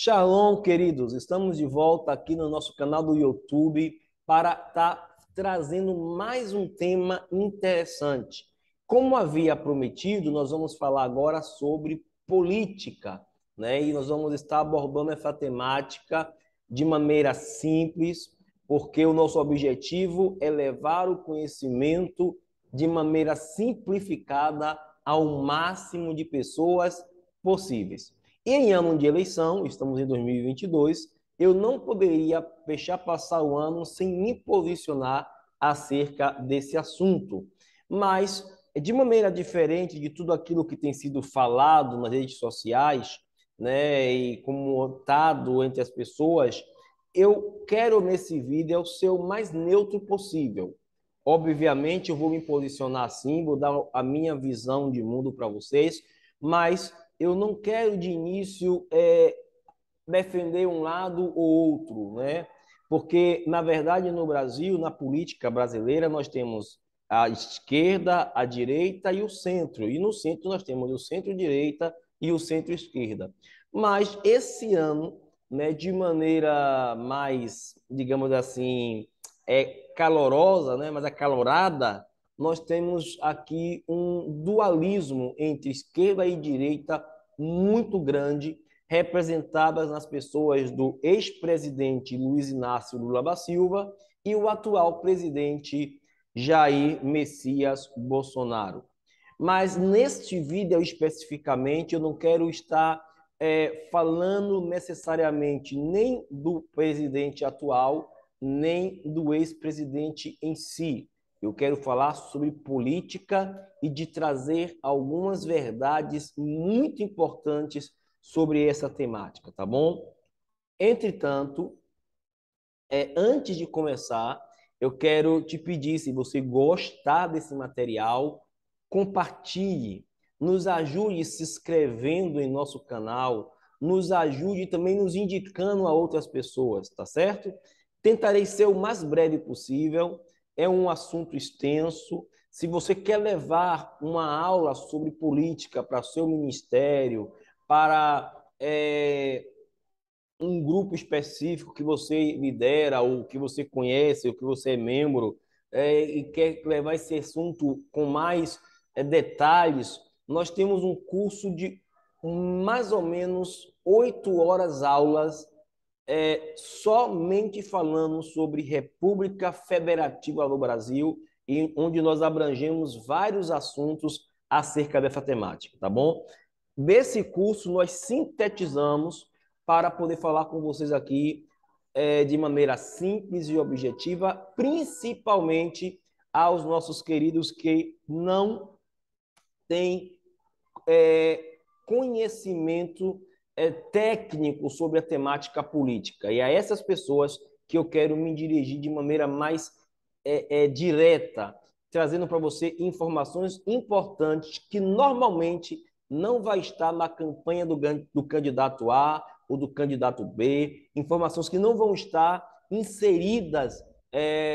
Shalom, queridos. Estamos de volta aqui no nosso canal do YouTube para estar trazendo mais um tema interessante. Como havia prometido, nós vamos falar agora sobre política, né? E nós vamos estar abordando essa temática de maneira simples, porque o nosso objetivo é levar o conhecimento de maneira simplificada ao máximo de pessoas possíveis. E em ano de eleição, estamos em 2022, eu não poderia deixar passar o ano sem me posicionar acerca desse assunto. Mas, de maneira diferente de tudo aquilo que tem sido falado nas redes sociais, né, e comentado entre as pessoas, eu quero nesse vídeo ser o mais neutro possível. Obviamente, eu vou me posicionar assim, vou dar a minha visão de mundo para vocês, mas eu não quero de início defender um lado ou outro, né? Porque, na verdade, no Brasil, na política brasileira, nós temos a esquerda, a direita e o centro. E no centro nós temos o centro-direita e o centro-esquerda. Mas esse ano, né, de maneira mais, digamos assim, calorosa, né, mais acalorada, nós temos aqui um dualismo entre esquerda e direita muito grande, representadas nas pessoas do ex-presidente Luiz Inácio Lula da Silva e o atual presidente Jair Messias Bolsonaro. Mas neste vídeo especificamente, eu não quero estar falando necessariamente nem do presidente atual, nem do ex-presidente em si. Eu quero falar sobre política e de trazer algumas verdades muito importantes sobre essa temática, tá bom? Entretanto, antes de começar, eu quero te pedir, se você gostar desse material, compartilhe, nos ajude se inscrevendo em nosso canal, nos ajude também nos indicando a outras pessoas, tá certo? Tentarei ser o mais breve possível, é um assunto extenso. Se você quer levar uma aula sobre política para seu ministério, para um grupo específico que você lidera, ou que você conhece, ou que você é membro, e quer levar esse assunto com mais detalhes, nós temos um curso de mais ou menos 8 horas aulas, somente falando sobre República Federativa do Brasil, e onde nós abrangemos vários assuntos acerca dessa temática, tá bom? Desse curso, nós sintetizamos para poder falar com vocês aqui de maneira simples e objetiva, principalmente aos nossos queridos que não têm conhecimento técnico sobre a temática política. E a essas pessoas que eu quero me dirigir de maneira mais direta, trazendo para você informações importantes que normalmente não vai estar na campanha do candidato A ou do candidato B, informações que não vão estar inseridas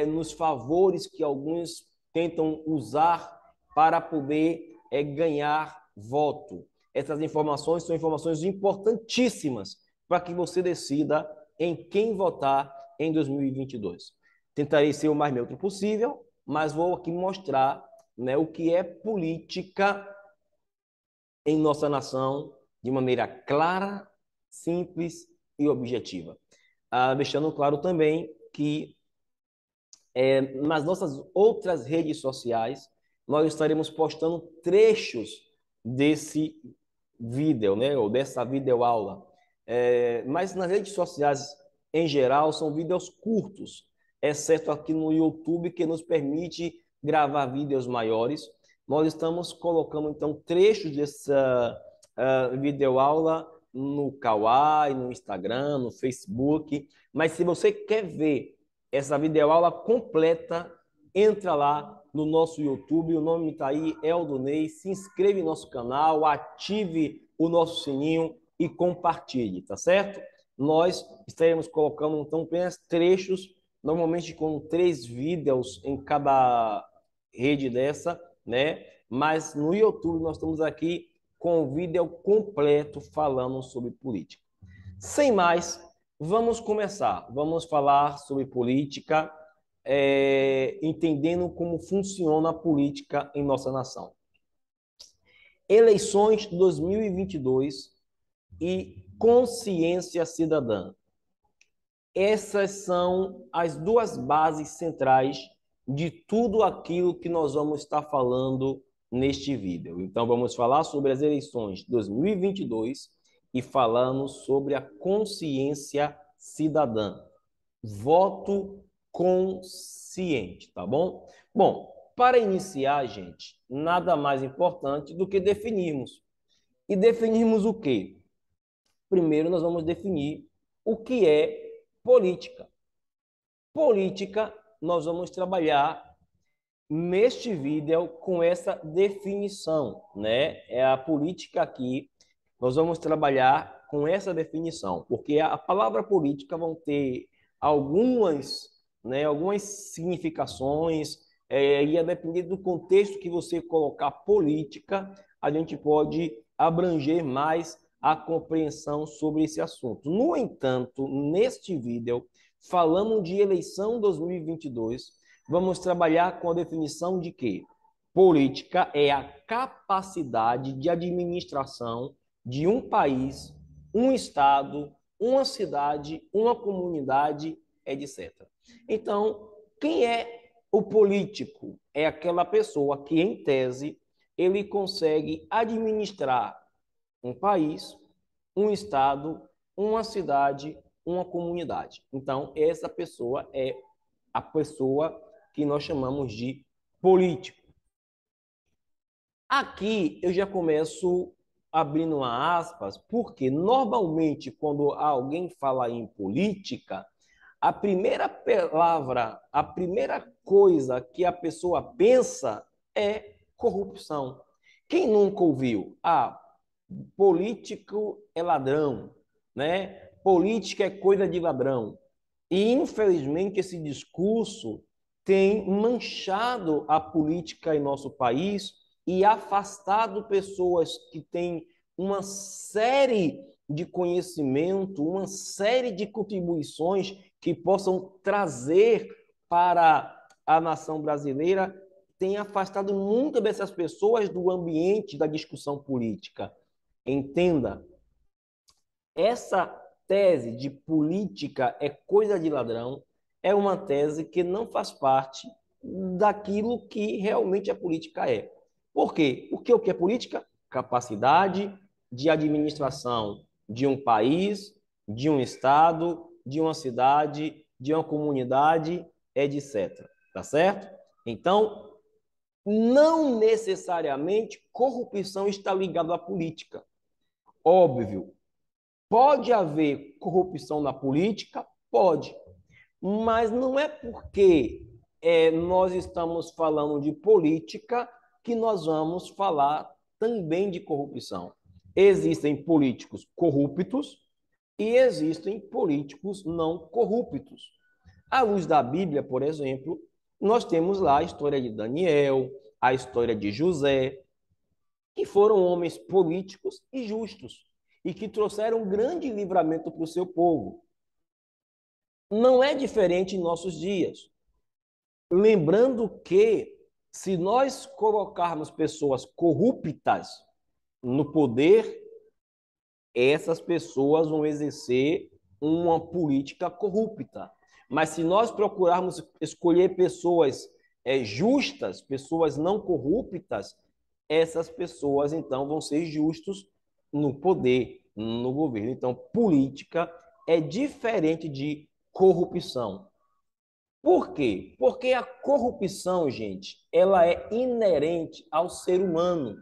nos favores que alguns tentam usar para poder ganhar voto. Essas informações são informações importantíssimas para que você decida em quem votar em 2022. Tentarei ser o mais neutro possível, mas vou aqui mostrar, né, o que é política em nossa nação de maneira clara, simples e objetiva. Deixando claro também que nas nossas outras redes sociais nós estaremos postando trechos desse vídeo, né, ou dessa videoaula. Mas nas redes sociais, em geral, são vídeos curtos, exceto aqui no YouTube, que nos permite gravar vídeos maiores. Nós estamos colocando, então, trechos dessa videoaula no Kawaii, no Instagram, no Facebook. Mas se você quer ver essa videoaula completa, entra lá no nosso YouTube, o nome está aí, Eldonei, se inscreve no nosso canal, ative o nosso sininho e compartilhe, tá certo? Nós estaremos colocando, então, apenas trechos, normalmente com 3 vídeos em cada rede dessa, né? Mas no YouTube nós estamos aqui com o vídeo completo falando sobre política. Sem mais, vamos começar. Vamos falar sobre política, entendendo como funciona a política em nossa nação. Eleições 2022 e consciência cidadã. Essas são as duas bases centrais de tudo aquilo que nós vamos estar falando neste vídeo. Então, vamos falar sobre as eleições de 2022 e falamos sobre a consciência cidadã. Voto consciente, tá bom? Bom, para iniciar, gente, nada mais importante do que definirmos. E definirmos o quê? Primeiro, nós vamos definir o que é política. Política, nós vamos trabalhar neste vídeo com essa definição, né? É a política aqui, nós vamos trabalhar com essa definição, porque a palavra política vão ter algumas, né, algumas significações, e a depender do contexto que você colocar política, a gente pode abranger mais a compreensão sobre esse assunto. No entanto, neste vídeo, falamos de eleição 2022, vamos trabalhar com a definição de que política é a capacidade de administração de um país, um estado, uma cidade, uma comunidade, etc. Então, quem é o político? É aquela pessoa que, em tese, ele consegue administrar um país, um estado, uma cidade, uma comunidade. Então, essa pessoa é a pessoa que nós chamamos de político. Aqui eu já começo abrindo uma aspas, porque normalmente quando alguém fala em política, a primeira palavra, a primeira coisa que a pessoa pensa é corrupção. Quem nunca ouviu? Ah, político é ladrão, né? Política é coisa de ladrão. E, infelizmente, esse discurso tem manchado a política em nosso país e afastado pessoas que têm uma série de conhecimento, uma série de contribuições que possam trazer para a nação brasileira, tem afastado muitas dessas pessoas do ambiente da discussão política. Entenda, essa tese de política é coisa de ladrão é uma tese que não faz parte daquilo que realmente a política é. Por quê? Porque o que é política? Capacidade de administração de um país, de um estado, de uma cidade, de uma comunidade, etc. Tá certo? Então, não necessariamente corrupção está ligada à política. Óbvio, pode haver corrupção na política? Pode. Mas não é porque nós estamos falando de política que nós vamos falar também de corrupção. Existem políticos corruptos e existem políticos não corruptos. À luz da Bíblia, por exemplo, nós temos lá a história de Daniel, a história de José, que foram homens políticos e justos e que trouxeram um grande livramento para o seu povo. Não é diferente em nossos dias. Lembrando que, se nós colocarmos pessoas corruptas no poder, essas pessoas vão exercer uma política corrupta. Mas se nós procurarmos escolher pessoas justas, pessoas não corruptas, essas pessoas, então, vão ser justos no poder, no governo. Então, política é diferente de corrupção. Por quê? Porque a corrupção, gente, ela é inerente ao ser humano.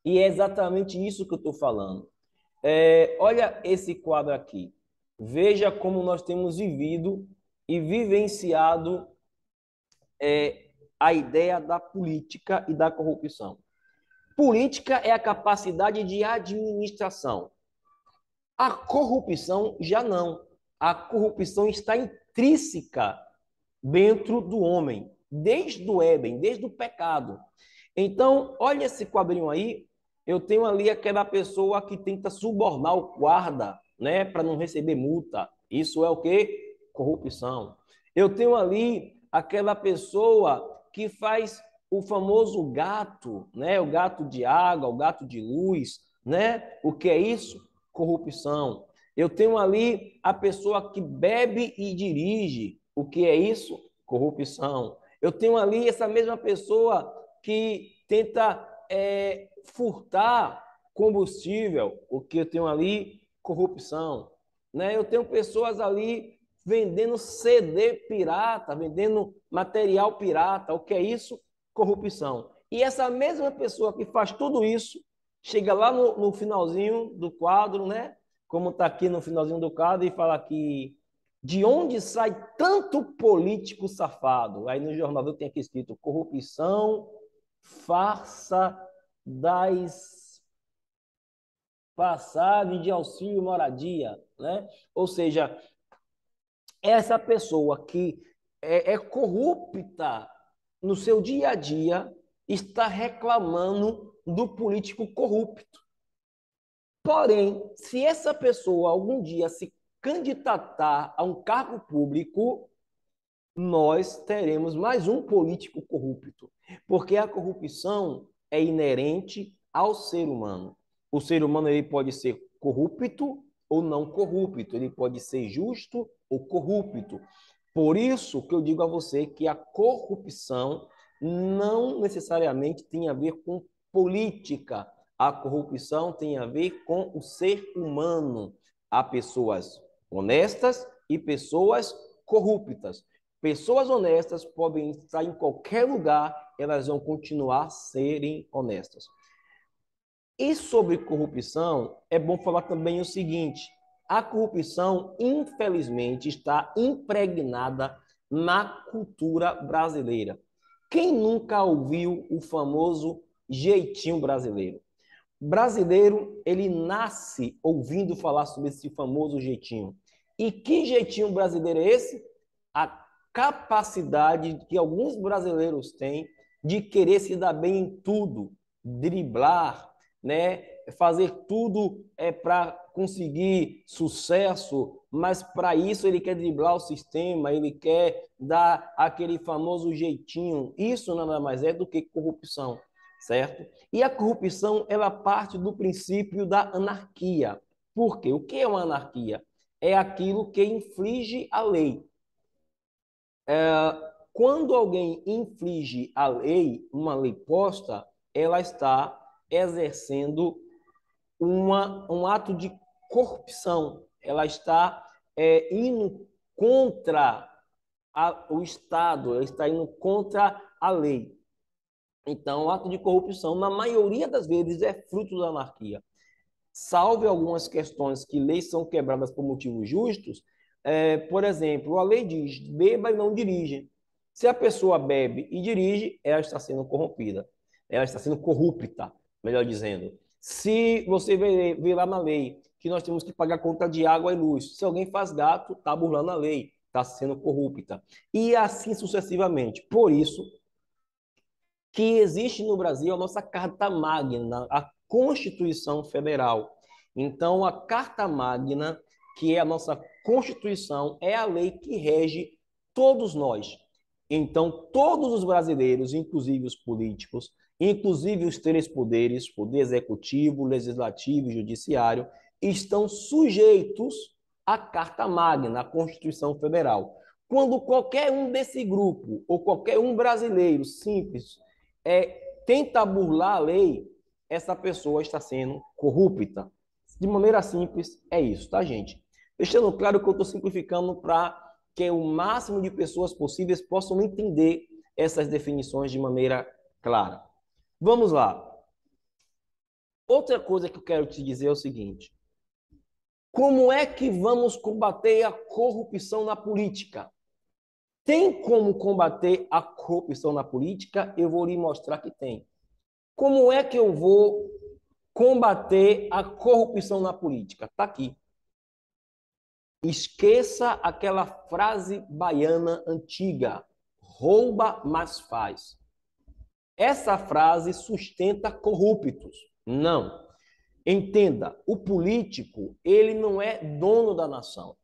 E é exatamente isso que eu estou falando. Olha esse quadro aqui. Veja como nós temos vivido e vivenciado a ideia da política e da corrupção. Política é a capacidade de administração. A corrupção já não. A corrupção está intrínseca dentro do homem, desde o Éden, desde o pecado. Então, olha esse quadrinho aí. Eu tenho ali aquela pessoa que tenta subornar o guarda, né, para não receber multa. Isso é o quê? Corrupção. Eu tenho ali aquela pessoa que faz o famoso gato, né, o gato de água, o gato de luz, né? O que é isso? Corrupção. Eu tenho ali a pessoa que bebe e dirige. O que é isso? Corrupção. Eu tenho ali essa mesma pessoa que tenta furtar combustível. O que eu tenho ali? Corrupção. Né? Eu tenho pessoas ali vendendo CD pirata, vendendo material pirata. O que é isso? Corrupção. E essa mesma pessoa que faz tudo isso, chega lá no finalzinho do quadro, né? Como está aqui no finalzinho do quadro, e fala que de onde sai tanto político safado? Aí no jornal eu tenho aqui escrito corrupção, farsa das passagens de auxílio moradia, né? Ou seja, essa pessoa que é corrupta no seu dia a dia está reclamando do político corrupto. Porém, se essa pessoa algum dia se candidatar a um cargo público, nós teremos mais um político corrupto, porque a corrupção é inerente ao ser humano. O ser humano ele pode ser corrupto ou não corrupto, ele pode ser justo ou corrupto. Por isso que eu digo a você que a corrupção não necessariamente tem a ver com política. A corrupção tem a ver com o ser humano. Há pessoas honestas e pessoas corruptas. Pessoas honestas podem estar em qualquer lugar, elas vão continuar a serem honestas. E sobre corrupção, é bom falar também o seguinte: a corrupção, infelizmente, está impregnada na cultura brasileira. Quem nunca ouviu o famoso jeitinho brasileiro? Brasileiro, ele nasce ouvindo falar sobre esse famoso jeitinho. E que jeitinho brasileiro é esse? A capacidade que alguns brasileiros têm de querer se dar bem em tudo, driblar, né? Fazer tudo para conseguir sucesso, mas para isso ele quer driblar o sistema, ele quer dar aquele famoso jeitinho. Isso nada mais é do que corrupção, certo? E a corrupção, ela parte do princípio da anarquia. Por quê? O que é uma anarquia? É aquilo que inflige a lei. Quando alguém inflige a lei, uma lei posta, ela está exercendo um ato de corrupção. Ela está indo contra o Estado, ela está indo contra a lei. Então, o ato de corrupção, na maioria das vezes, é fruto da anarquia. Salve algumas questões que leis são quebradas por motivos justos. Por exemplo, a lei diz: beba e não dirige. Se a pessoa bebe e dirige, ela está sendo corrompida. Ela está sendo corrupta, melhor dizendo. Se você vê lá na lei que nós temos que pagar conta de água e luz, se alguém faz gato, está burlando a lei, está sendo corrupta. E assim sucessivamente. Por isso que existe no Brasil a nossa Carta Magna, a Constituição Federal. Então, a Carta Magna, que é a nossa Constituição, é a lei que rege todos nós. Então, todos os brasileiros, inclusive os políticos, inclusive os três poderes, poder executivo, legislativo e judiciário, estão sujeitos à Carta Magna, à Constituição Federal. Quando qualquer um desse grupo, ou qualquer um brasileiro simples, tenta burlar a lei, essa pessoa está sendo corrupta. De maneira simples, é isso, tá, gente? Deixando claro que eu estou simplificando para que o máximo de pessoas possíveis possam entender essas definições de maneira clara. Vamos lá. Outra coisa que eu quero te dizer é o seguinte: como é que vamos combater a corrupção na política? Tem como combater a corrupção na política? Eu vou lhe mostrar que tem. Como é que eu vou combater a corrupção na política? Está aqui. Esqueça aquela frase baiana antiga: rouba, mas faz. Essa frase sustenta corruptos. Não. Entenda, o político, ele não é dono da nação.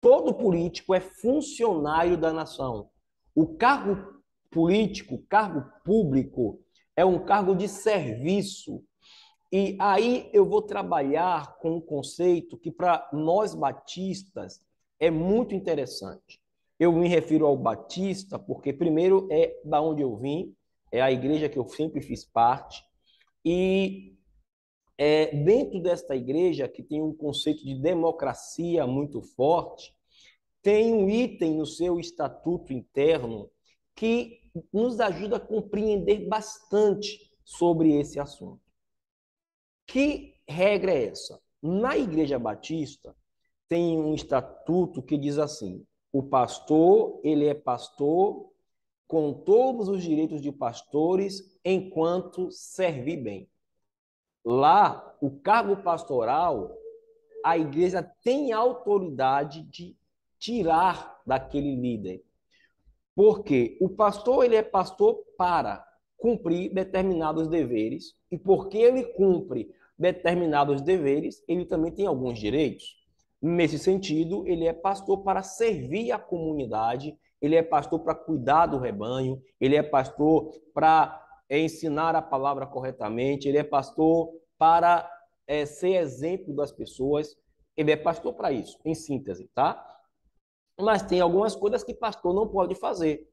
Todo político é funcionário da nação. O cargo político, cargo público, é um cargo de serviço. E aí eu vou trabalhar com um conceito que, para nós batistas, é muito interessante. Eu me refiro ao batista porque, primeiro, é da onde eu vim, é a igreja que eu sempre fiz parte, e dentro desta igreja, que tem um conceito de democracia muito forte, tem um item no seu estatuto interno que nos ajuda a compreender bastante sobre esse assunto. Que regra é essa? Na Igreja Batista, tem um estatuto que diz assim: o pastor, ele é pastor com todos os direitos de pastores enquanto servir bem. Lá, o cargo pastoral, a igreja tem autoridade de tirar daquele líder. Porque o pastor, ele é pastor para cumprir determinados deveres, e porque ele cumpre determinados deveres, ele também tem alguns direitos. Nesse sentido, ele é pastor para servir a comunidade, ele é pastor para cuidar do rebanho, ele é pastor para ensinar a palavra corretamente, ele é pastor para ser exemplo das pessoas, ele é pastor para isso, em síntese, tá? Mas tem algumas coisas que pastor não pode fazer.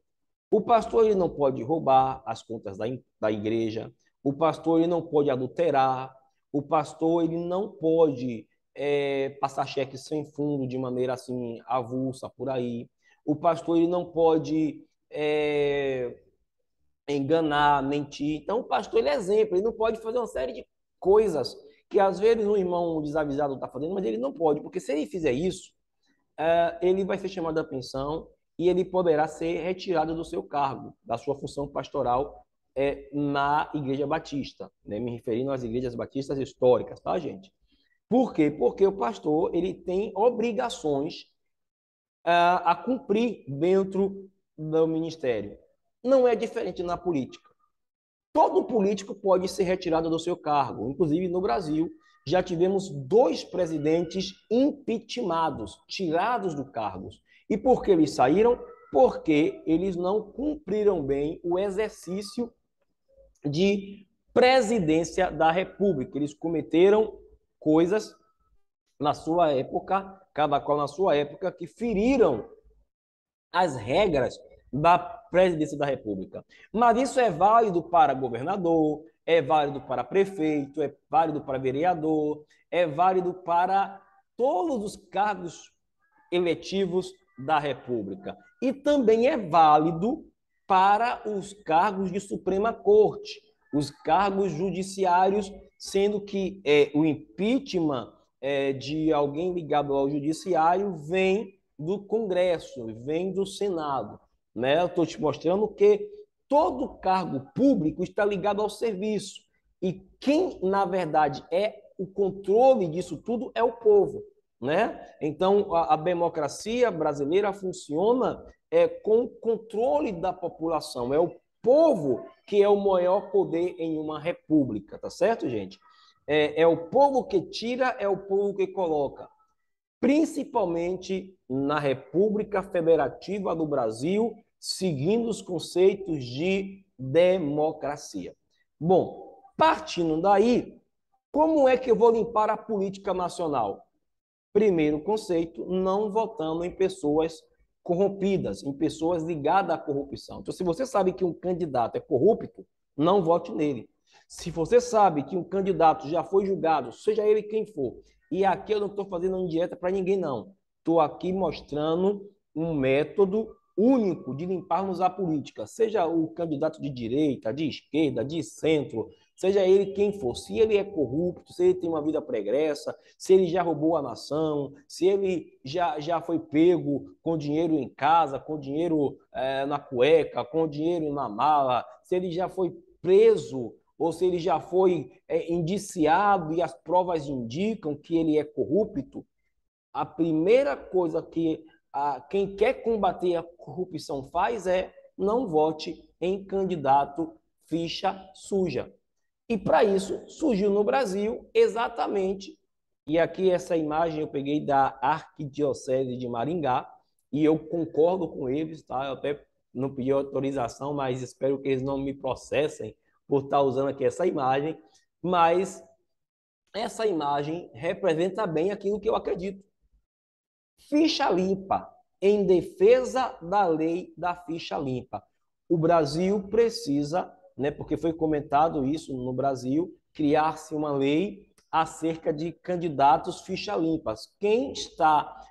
O pastor ele não pode roubar as contas da igreja, o pastor ele não pode adulterar, o pastor ele não pode passar cheque sem fundo de maneira assim avulsa por aí, o pastor ele não pode enganar, mentir. Então o pastor ele é exemplo, ele não pode fazer uma série de coisas que às vezes um irmão desavisado está fazendo, mas ele não pode, porque se ele fizer isso, ele vai ser chamado a atenção e ele poderá ser retirado do seu cargo, da sua função pastoral na Igreja Batista, né? Me referindo às igrejas batistas históricas, tá, gente? Por quê? Porque o pastor ele tem obrigações a cumprir dentro do ministério. Não é diferente na política. Todo político pode ser retirado do seu cargo. Inclusive, no Brasil, já tivemos 2 presidentes impeachmentados, tirados do cargo. E por que eles saíram? Porque eles não cumpriram bem o exercício de presidência da República. Eles cometeram coisas na sua época, cada qual na sua época, que feriram as regras da presidência da República. Mas isso é válido para governador, é válido para prefeito, é válido para vereador, é válido para todos os cargos eletivos da República. E também é válido para os cargos de Suprema Corte, os cargos judiciários, sendo que o impeachment de alguém ligado ao judiciário vem do Congresso, vem do Senado. Né? Eu estou te mostrando que todo cargo público está ligado ao serviço. E quem, na verdade, é o controle disso tudo é o povo. Né? Então, a democracia brasileira funciona com o controle da população. É o povo que é o maior poder em uma república, tá certo, gente? É o povo que tira, é o povo que coloca. Principalmente na República Federativa do Brasil, seguindo os conceitos de democracia. Bom, partindo daí, como é que eu vou limpar a política nacional? Primeiro conceito, não votando em pessoas corrompidas, em pessoas ligadas à corrupção. Então, se você sabe que um candidato é corrupto, não vote nele. Se você sabe que um candidato já foi julgado, seja ele quem for, e aqui eu não estou fazendo indireta para ninguém, não. Estou aqui mostrando um método único de limparmos a política, seja o candidato de direita, de esquerda, de centro, seja ele quem for, se ele é corrupto, se ele tem uma vida pregressa, se ele já roubou a nação, se ele já foi pego com dinheiro em casa, com dinheiro na cueca, com dinheiro na mala, se ele já foi preso ou se ele já foi indiciado e as provas indicam que ele é corrupto, a primeira coisa que quem quer combater a corrupção faz é não vote em candidato ficha suja. E para isso surgiu no Brasil exatamente, e aqui essa imagem eu peguei da Arquidiocese de Maringá, e eu concordo com eles, tá? Eu até não pedi autorização, mas espero que eles não me processem por estar usando aqui essa imagem, mas essa imagem representa bem aquilo que eu acredito. Ficha limpa, em defesa da lei da ficha limpa. O Brasil precisa, né, porque foi comentado isso no Brasil, criar-se uma lei acerca de candidatos ficha limpas. Quem está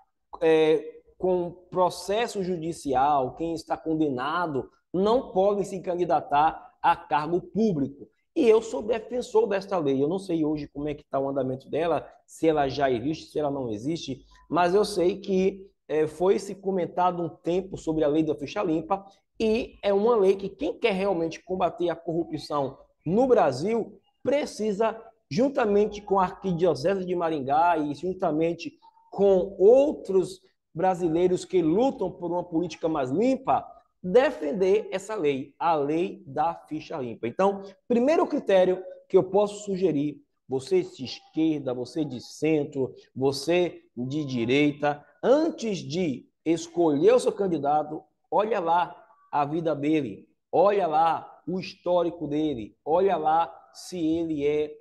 com processo judicial, quem está condenado, não pode se candidatar a cargo público. E eu sou defensor desta lei. Eu não sei hoje como é que está o andamento dela, se ela já existe, se ela não existe, mas eu sei que foi se comentado um tempo sobre a lei da ficha limpa e é uma lei que quem quer realmente combater a corrupção no Brasil precisa, juntamente com a Arquidiocese de Maringá e juntamente com outros brasileiros que lutam por uma política mais limpa, defender essa lei, a lei da ficha limpa. Então, primeiro critério que eu posso sugerir, você de esquerda, você de centro, você de direita, antes de escolher o seu candidato, olha lá a vida dele, olha lá o histórico dele, olha lá se ele é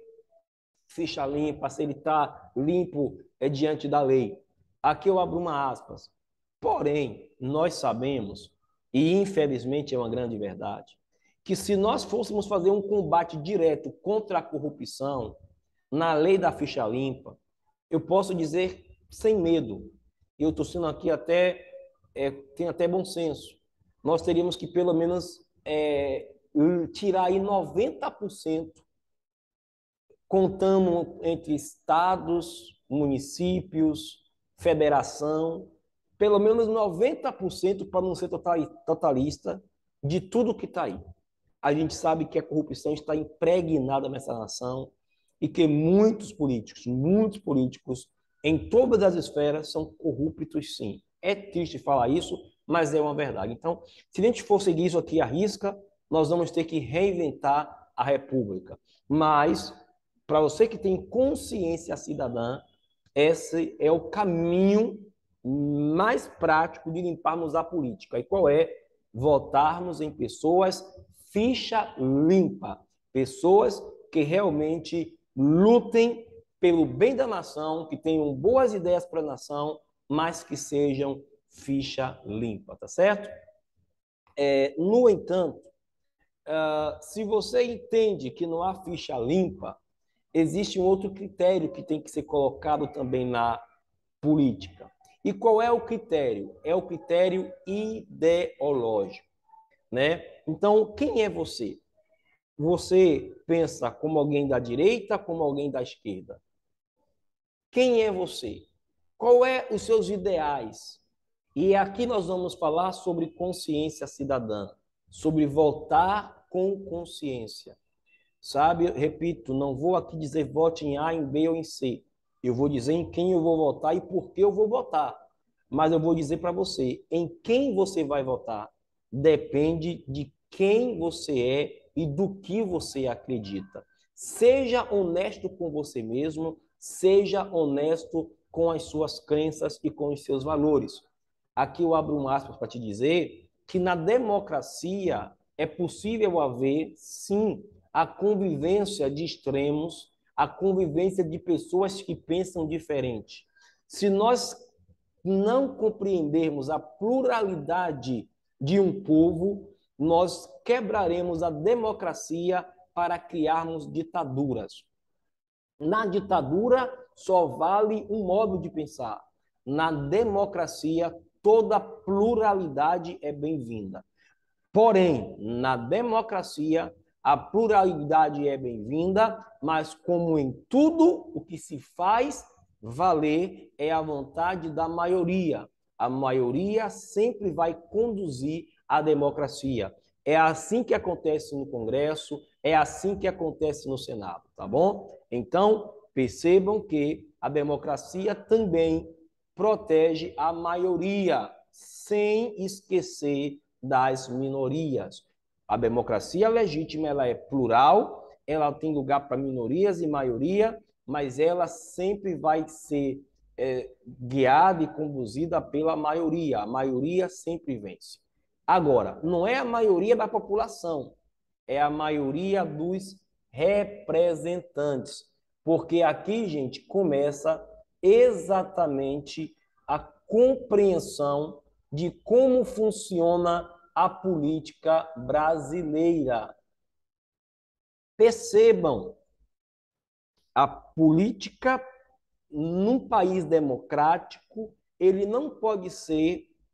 ficha limpa, se ele está limpo diante da lei. Aqui eu abro uma aspas. Porém, nós sabemos, e infelizmente é uma grande verdade, que se nós fôssemos fazer um combate direto contra a corrupção na lei da ficha limpa, eu posso dizer sem medo, eu estou sendo aqui até, tenho até bom senso, nós teríamos que pelo menos tirar aí 90%, contando entre estados, municípios, federação, pelo menos 90% para não ser totalista de tudo que está aí. A gente sabe que a corrupção está impregnada nessa nação e que muitos políticos, em todas as esferas, são corruptos, sim. É triste falar isso, mas é uma verdade. Então, se a gente for seguir isso aqui à risca, nós vamos ter que reinventar a República. Mas, para você que tem consciência cidadã, esse é o caminho mais prático de limparmos a política. E qual é? Votarmos em pessoas ficha limpa, pessoas que realmente lutem pelo bem da nação, que tenham boas ideias para a nação, mas que sejam ficha limpa, tá certo? No entanto, se você entende que não há ficha limpa, existe um outro critério que tem que ser colocado também na política. E qual é o critério? É o critério ideológico, né? Então, quem é você? Você pensa como alguém da direita, como alguém da esquerda? Quem é você? Qual é os seus ideais? E aqui nós vamos falar sobre consciência cidadã, sobre votar com consciência. Sabe? Repito, não vou aqui dizer vote em A, em B ou em C. Eu vou dizer em quem eu vou votar e por que eu vou votar. Mas eu vou dizer para você, em quem você vai votar depende de quem você é e do que você acredita. Seja honesto com você mesmo, seja honesto com as suas crenças e com os seus valores. Aqui eu abro um aspas para te dizer que na democracia é possível haver, sim, a convivência de extremos, a convivência de pessoas que pensam diferente. Se nós não compreendermos a pluralidade de um povo, nós quebraremos a democracia para criarmos ditaduras. Na ditadura, só vale um modo de pensar. Na democracia, toda pluralidade é bem-vinda. Porém, na democracia, a pluralidade é bem-vinda, mas como em tudo o que se faz valer é a vontade da maioria. A maioria sempre vai conduzir a democracia. É assim que acontece no Congresso, é assim que acontece no Senado, tá bom? Então, percebam que a democracia também protege a maioria, sem esquecer das minorias. A democracia legítima ela é plural, ela tem lugar para minorias e maioria, mas ela sempre vai ser guiada e conduzida pela maioria. A maioria sempre vence. Agora, não é a maioria da população, é a maioria dos representantes. Porque aqui, gente, começa exatamente a compreensão de como funciona a política brasileira. Percebam, a política num país democrático,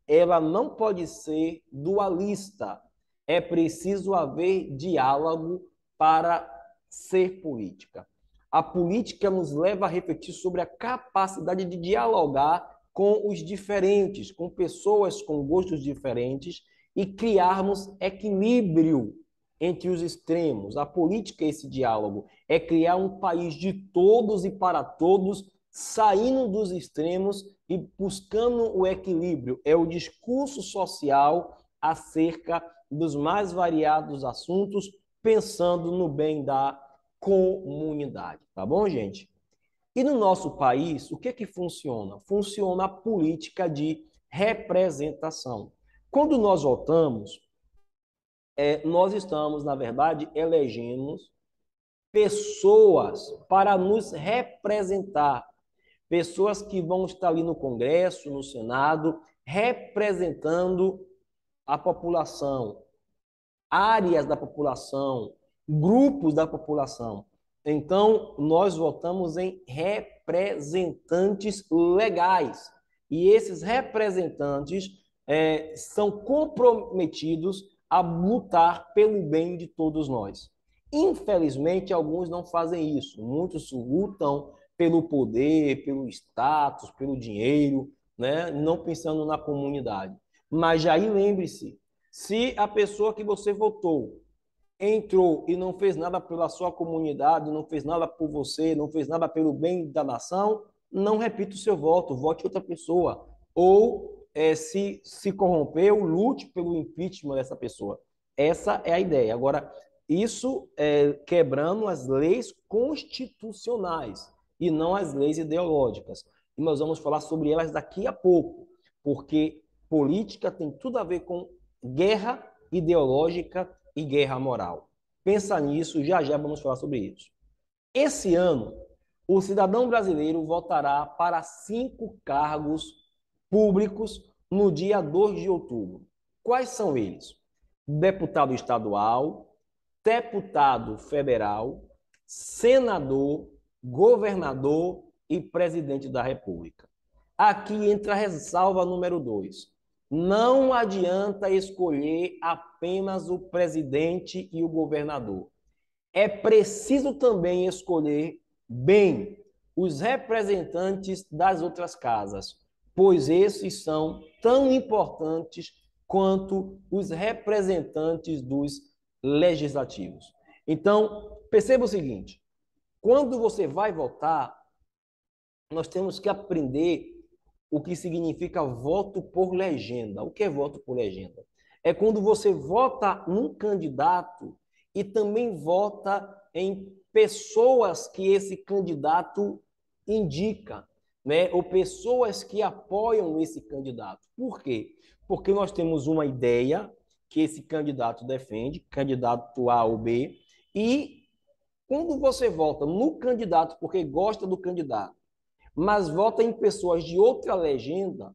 ela não pode ser dualista. É preciso haver diálogo para ser política. A política nos leva a refletir sobre a capacidade de dialogar com os diferentes, com pessoas com gostos diferentes e criarmos equilíbrio entre os extremos. A política é esse diálogo, é criar um país de todos e para todos, saindo dos extremos e buscando o equilíbrio. É o discurso social acerca dos mais variados assuntos, pensando no bem da comunidade. Tá bom, gente? E no nosso país, o que que funciona? Funciona a política de representação. Quando nós votamos, nós estamos, na verdade, elegendo pessoas para nos representar, pessoas que vão estar ali no Congresso, no Senado, representando a população, áreas da população, grupos da população. Então, nós votamos em representantes legais. E esses representantes são comprometidos a lutar pelo bem de todos nós. Infelizmente, alguns não fazem isso. Muitos lutam pelo poder, pelo status, pelo dinheiro, né? Não pensando na comunidade. Mas aí lembre-se, se a pessoa que você votou entrou e não fez nada pela sua comunidade, não fez nada por você, não fez nada pelo bem da nação, não repita o seu voto, vote outra pessoa. Ou, se corrompeu, lute pelo impeachment dessa pessoa. Essa é a ideia. Agora, isso quebrando as leis constitucionais e não as leis ideológicas. E nós vamos falar sobre elas daqui a pouco, porque política tem tudo a ver com guerra ideológica e guerra moral. Pensa nisso, já já vamos falar sobre isso. Esse ano, o cidadão brasileiro votará para 5 cargos públicos no dia 2 de outubro. Quais são eles? Deputado estadual, deputado federal, senador, governador e presidente da República. Aqui entra a ressalva número 2. Não adianta escolher apenas o presidente e o governador. É preciso também escolher bem os representantes das outras casas, pois esses são tão importantes quanto os representantes dos legislativos. Então, perceba o seguinte: quando você vai votar, nós temos que aprender o que significa voto por legenda. O que é voto por legenda? É quando você vota num candidato e também vota em pessoas que esse candidato indica, né? Ou pessoas que apoiam esse candidato. Por quê? Porque nós temos uma ideia que esse candidato defende, candidato A ou B, e quando você vota no candidato porque gosta do candidato, mas vota em pessoas de outra legenda,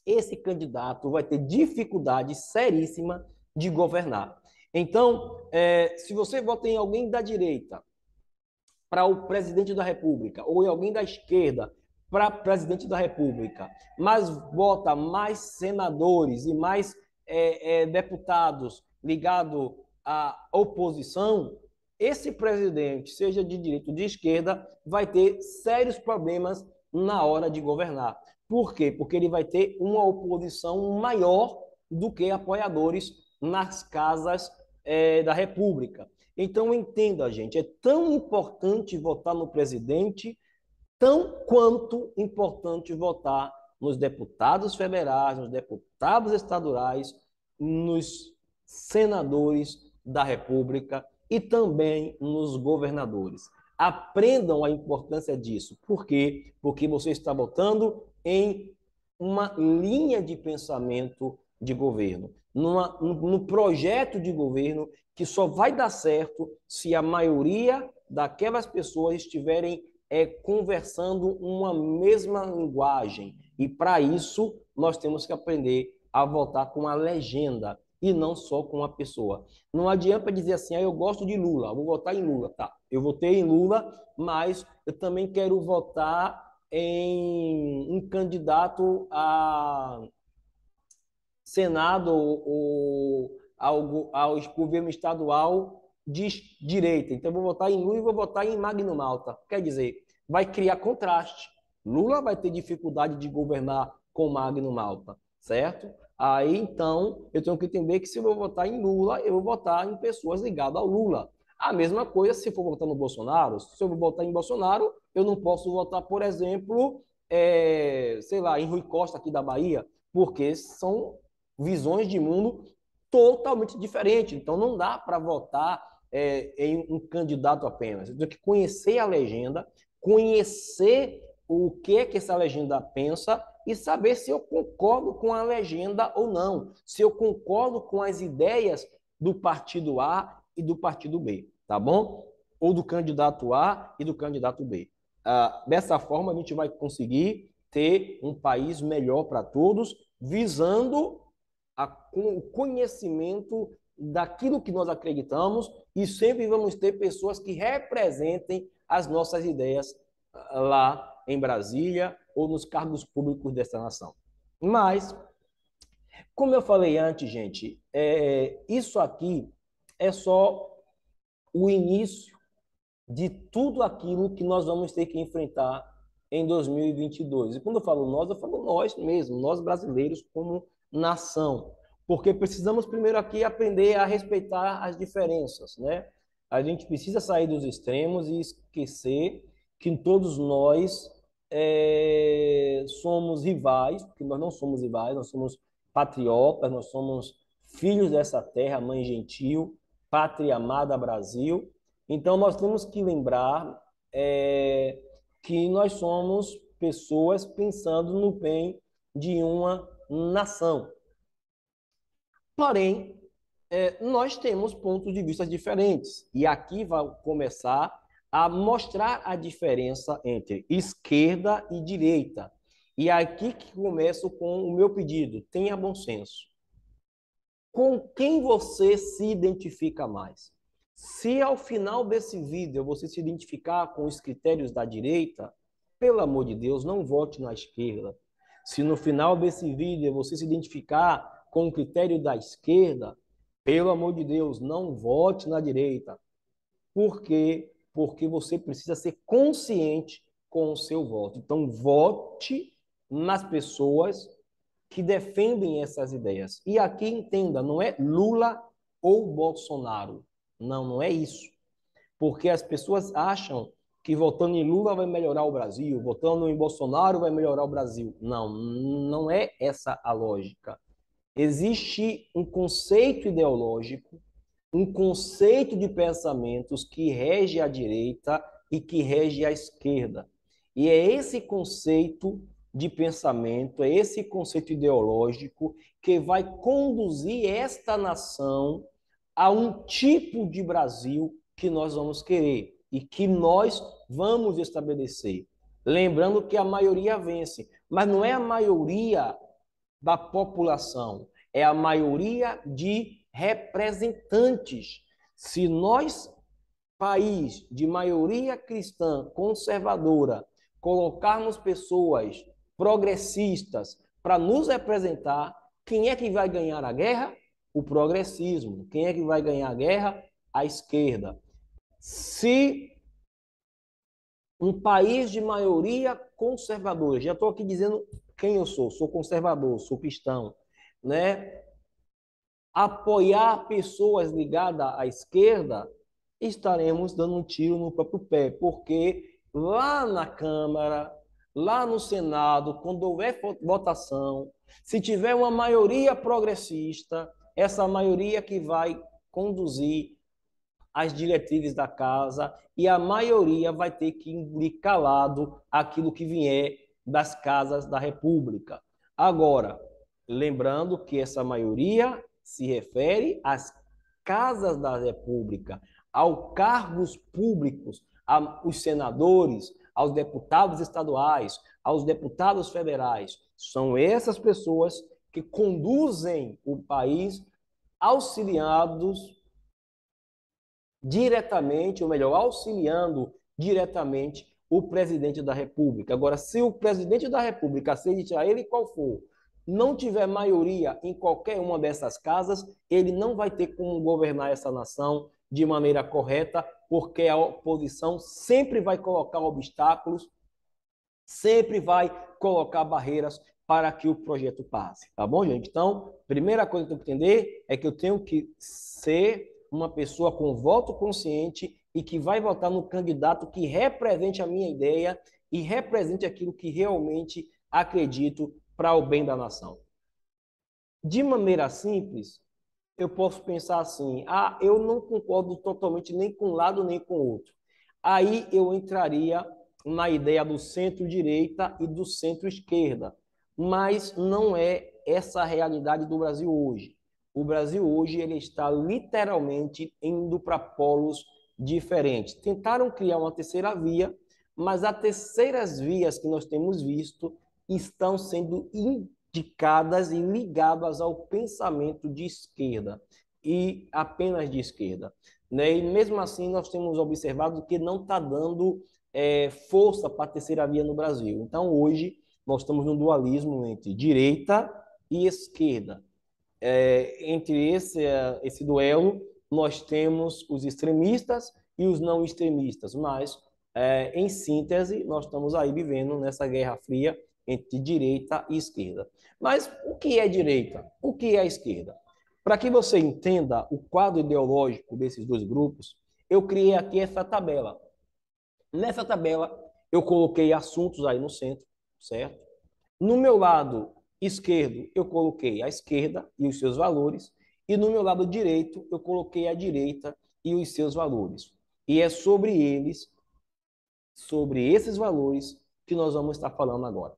esse candidato vai ter dificuldade seríssima de governar. Então, se você vota em alguém da direita para o presidente da República, ou em alguém da esquerda para presidente da República, mas vota mais senadores e mais deputados ligados à oposição, esse presidente, seja de direita ou de esquerda, vai ter sérios problemas na hora de governar. Por quê? Porque ele vai ter uma oposição maior do que apoiadores nas casas da República. Então, entenda, gente, é tão importante votar no presidente, tão quanto importante votar nos deputados federais, nos deputados estaduais, nos senadores da República e também nos governadores. Aprendam a importância disso. Por quê? Porque você está botando em uma linha de pensamento de governo, no projeto de governo que só vai dar certo se a maioria daquelas pessoas estiverem conversando uma mesma linguagem. E para isso, nós temos que aprender a votar com a legenda e não só com a pessoa. Não adianta dizer assim, eu gosto de Lula, vou votar em Lula. Tá, eu votei em Lula, mas eu também quero votar em um candidato a Senado ou ao governo estadual de direita. Então, eu vou votar em Lula e vou votar em Magno Malta. Quer dizer, vai criar contraste. Lula vai ter dificuldade de governar com Magno Malta, certo? Aí, então, eu tenho que entender que se eu vou votar em Lula, eu vou votar em pessoas ligadas ao Lula. A mesma coisa se for votar no Bolsonaro. Se eu vou votar em Bolsonaro, eu não posso votar, por exemplo, sei lá, em Rui Costa, aqui da Bahia, porque são visões de mundo totalmente diferentes. Então, não dá para votar em um candidato apenas. Eu tenho que conhecer a legenda, conhecer o que é que essa legenda pensa e saber se eu concordo com a legenda ou não, se eu concordo com as ideias do partido A e do partido B, tá bom? Ou do candidato A e do candidato B. Dessa forma, a gente vai conseguir ter um país melhor para todos, visando o conhecimento daquilo que nós acreditamos e sempre vamos ter pessoas que representem as nossas ideias lá em Brasília ou nos cargos públicos dessa nação. Mas, como eu falei antes, gente, isso aqui é só o início de tudo aquilo que nós vamos ter que enfrentar em 2022. E quando eu falo nós mesmo, nós brasileiros como nação, porque precisamos primeiro aqui aprender a respeitar as diferenças, né? A gente precisa sair dos extremos e esquecer que todos nós somos rivais, porque nós não somos rivais, nós somos patriotas, nós somos filhos dessa terra, mãe gentil, pátria amada Brasil. Então, nós temos que lembrar que nós somos pessoas pensando no bem de uma nação. Porém, nós temos pontos de vista diferentes. E aqui vai começar a mostrar a diferença entre esquerda e direita. E é aqui que começo com o meu pedido: tenha bom senso. Com quem você se identifica mais? Se ao final desse vídeo você se identificar com os critérios da direita, pelo amor de Deus, não vote na esquerda. Se no final desse vídeo você se identificar com o critério da esquerda, pelo amor de Deus, não vote na direita. Por quê? Porque você precisa ser consciente com o seu voto. Então, vote nas pessoas que defendem essas ideias. E aqui entenda, não é Lula ou Bolsonaro. Não, não é isso. Porque as pessoas acham que votando em Lula vai melhorar o Brasil, votando em Bolsonaro vai melhorar o Brasil. Não, não é essa a lógica. Existe um conceito ideológico, um conceito de pensamentos que rege a direita e que rege a esquerda. E é esse conceito de pensamento, é esse conceito ideológico que vai conduzir esta nação a um tipo de Brasil que nós vamos querer e que nós vamos estabelecer. Lembrando que a maioria vence, mas não é a maioria da população, é a maioria de representantes. Se nós, país de maioria cristã, conservadora, colocarmos pessoas progressistas para nos representar, quem é que vai ganhar a guerra? O progressismo. Quem é que vai ganhar a guerra? A esquerda. Se um país de maioria conservadora, já estou aqui dizendo quem eu sou conservador, sou cristão, né? Apoiar pessoas ligadas à esquerda, estaremos dando um tiro no próprio pé, porque lá na Câmara, lá no Senado, quando houver votação, se tiver uma maioria progressista, essa maioria que vai conduzir as diretrizes da casa e a maioria vai ter que engolir calado aquilo que vier das casas da República. Agora, lembrando que essa maioria se refere às casas da República, aos cargos públicos, aos senadores, aos deputados estaduais, aos deputados federais. São essas pessoas que conduzem o país auxiliados diretamente, ou melhor, auxiliando diretamente o presidente da República. Agora, se o presidente da República, seja ele qual for, não tiver maioria em qualquer uma dessas casas, ele não vai ter como governar essa nação de maneira correta, porque a oposição sempre vai colocar obstáculos, sempre vai colocar barreiras para que o projeto passe. Tá bom, gente? Então, primeira coisa que eu tenho que entender é que eu tenho que ser uma pessoa com voto consciente e que vai votar no candidato que represente a minha ideia e represente aquilo que realmente acredito para o bem da nação. De maneira simples, eu posso pensar assim: ah, eu não concordo totalmente nem com um lado nem com o outro. Aí eu entraria na ideia do centro-direita e do centro-esquerda. Mas não é essa a realidade do Brasil hoje. O Brasil hoje ele está literalmente indo para polos diferentes. Tentaram criar uma terceira via, mas as terceiras vias que nós temos visto estão sendo indicadas e ligadas ao pensamento de esquerda e apenas de esquerda. Né? E mesmo assim nós temos observado que não está dando força para a terceira via no Brasil. Então hoje nós estamos no dualismo entre direita e esquerda. Entre esse duelo, nós temos os extremistas e os não extremistas, mas, em síntese, nós estamos aí vivendo nessa guerra fria entre direita e esquerda. Mas o que é direita? O que é esquerda? Para que você entenda o quadro ideológico desses dois grupos, eu criei aqui essa tabela. Nessa tabela, eu coloquei assuntos aí no centro, certo? No meu lado esquerdo, eu coloquei a esquerda e os seus valores, e no meu lado direito, eu coloquei a direita e os seus valores. E é sobre eles, sobre esses valores, que nós vamos estar falando agora.